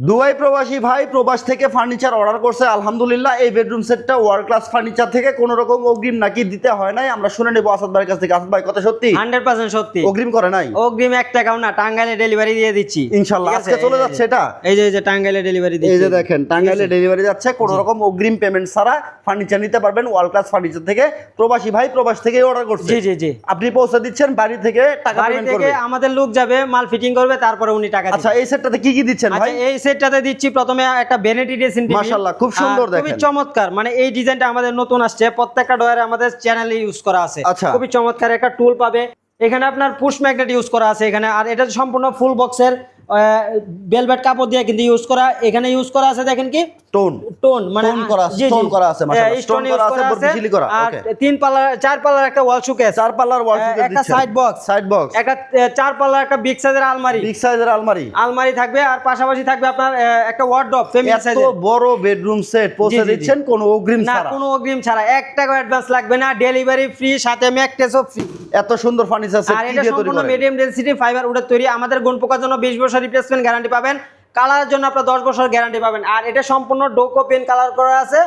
Dubai প্রবাসী ভাই প্রবাস থেকে ফার্নিচার অর্ডার করছে, আলহামদুলিল্লাহ। এই বেডরুম সেটটা ওয়ার্ল্ড ক্লাস ফার্নিচার থেকে কোনো রকম অগ্রিম নাকি দিতে হয় নাই। আমরা শুনে নেবো আসাদ ভাইয়ের কাছ থেকে। আসাদ ভাই, কথা সত্যি? 100% সত্যি। অগ্রিম করে নাই? অগ্রিম 1 টাকাও না, টাঙ্গাইলে ডেলিভারি দিয়ে দিচ্ছি ইনশাআল্লাহ। আজকে চলে যাচ্ছে এটা। এই যে টাঙ্গাইলে ডেলিভারি এই দিচ্ছি। যে দেখেন, টাঙ্গাইলে ডেলিভারি যাচ্ছে। কোনো রকম অগ্রিম পেমেন্ট ছাড়া ফার্নিচার নিতে পারবেন ওয়ার্ল্ড ক্লাস ফার্নিচার থেকে। প্রবাসী ভাই প্রবাস থেকে অর্ডার করছে। জি। আপনি পৌঁছে দিচ্ছেন, বাড়ি থেকে টাকা বাড়ি পেমেন্ট থেকে করবে। আমাদের লোক যাবে, মাল ফিটিং করবে, তারপরে উনি টাকা দিবেন। আচ্ছা, এই সেটটাতে কি কি দিচ্ছেন ভাই? আচ্ছা, এই সেটটাতে দিচ্ছি প্রথমে একটা ভ্যানিটি ড্রেসিং টেবিল। মাশাআল্লাহ, খুব সুন্দর দেখেন। খুবই চমৎকার, মানে এই ডিজাইনটা আমাদের নতুন আসছে, প্রত্যেকটা ডয়ারে আমাদের চ্যানেলে ইউজ করা আছে। আচ্ছা। খুবই চমৎকার একটা টুল পাবে এখানে, আপনার পুশ ম্যাগনেট ইউজ করা আছে এখানে। আর এটা সম্পূর্ণ ফুল বক্সের ভেলভেট কাপড় দিয়ে কিন্তু ইউজ করা। এখানে ইউজ করা আছে দেখেন কি টোন, মানে টোন করা আছে, স্টোন করা আছে, মাশাআল্লাহ স্টোন করা আছে, বরবিশিলি করা। আর ওকে। 3 পাল্লা 4 পাল্লার একটা ওয়াল শোকেস, 4 পাল্লার ওয়াল শোকেস একটা দিচ্ছেন। সাইড বক্স, একটা 4 পাল্লার একটা বিগ সাইজের বিগ সাইজের আলমারি থাকবে। আর পাশাপাশি থাকবে আপনার একটা ওয়ার্ডরোব ফ্যামিলি এত সাইজের। বড় বেডরুম সেট পৌঁছে দিচ্ছেন কোনো অগ্রিম না, ছাড়া? কোনো অগ্রিম ছাড়া, 1 টাকা অ্যাডভান্স লাগবে না, ডেলিভারি ফ্রি, সাথে ম্যাট্রেসও ফ্রি। এত সুন্দর ফার্নিচার সেট আর কি এটা দিয়ে তৈরি সম্পূর্ণ করেন? মিডিয়াম ডেনসিটি ফাইবার উডের তৈরি। আমাদের গুণ পোকার জন্য 20 বছর রিপ্লেসমেন্ট গ্যারান্টি পাবেন। কালারের জন্য আপনার 10 বছর গ্যারান্টি পাবেন। আর এটা সম্পূর্ণ ডোকো পেন কালার করা আছে।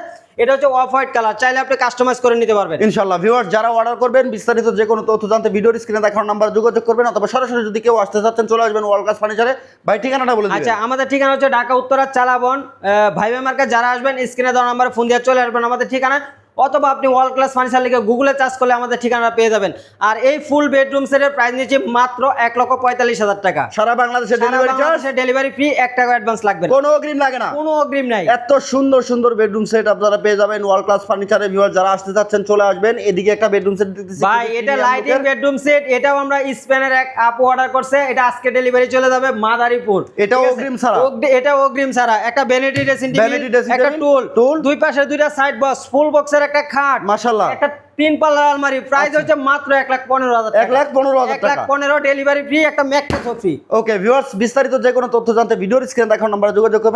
এটা হচ্ছে অফ হোয়াইট কালার, চাইলে আপনি কাস্টমাইজ করে নিতে পারবেন ইনশাআল্লাহ। ভিউয়ার্স, যারা অর্ডার করবেন বিস্তারিত যে কোনো তথ্য জানতে ভিডিওর স্ক্রিনে দেখানো নাম্বার যোগাযোগ করবেন, অথবা সরাসরি যদি কেউ আসতে চাচ্ছেন চলে আসবেন ওয়ার্ল্ড ক্লাস ফার্নিচারে। ভাই, ঠিকানাটা বলে দিবেন। আচ্ছা, আমাদের ঠিকানা হচ্ছে ঢাকা উত্তরা চালাবন ভাইবে মার্কেট। যারা আসবেন স্ক্রিনে দেওয়া নাম্বারে ফোন দিয়ে চলে আসবেন আমাদের ঠিকানা, অথবা আপনি ওয়ার্ল্ড ক্লাস ফার্নিচার লিখে গুগলে চার্জ করলে আমাদের ঠিকানা পেয়ে যাবেন। আর এই ফুল বেডরুম সেটের প্রাইস নিচ্ছে মাত্র 1,45,000 টাকা। সারা বাংলাদেশে ডেলিভারি চার্জ, ডেলিভারি ফ্রি, 1 টাকা অ্যাডভান্স লাগবে না, কোনো অগ্রিম লাগে না, কোনো অগ্রিম নাই। এত সুন্দর সুন্দর বেডরুম সেট আপনারা পেয়ে যাবেন ওয়ার্ল্ড ক্লাস ফার্নিচারে। ভিউয়ার্স, যারা আসতে চাচ্ছেন চলে আসবেন। এদিকে একটা বেডরুম সেট দেখতেছি ভাই, এটা লাইটিং বেডরুম সেট। এটাও আমরা স্পেনের এক আপু অর্ডার করছে, এটা আজকে ডেলিভারি চলে যাবে মাদারীপুর। এটাও অগ্রিম ছাড়া? এটা অগ্রিম ছাড়া। একটা ভ্যানিটি ড্রেসিং টেবিল, একটা টুল, দুই পাশে দুইটা সাইড বক্স, ফুল বক্সের একটা খাট, মাশাআল্লাহ, একটা 3 পাল্লার আলমারি। প্রাইস হচ্ছে মাত্র 1,15,000 টাকা। 1,15,000 টাকা। 1,15,000 ডেলিভারি ফ্রি, একটা ম্যাট্রেসও ফ্রি। ওকে ভিউয়ার্স, বিস্তারিত যে কোনো তথ্য জানতে ভিডিওর স্ক্রিনে দেখানো নম্বরে যোগাযোগ করবেন।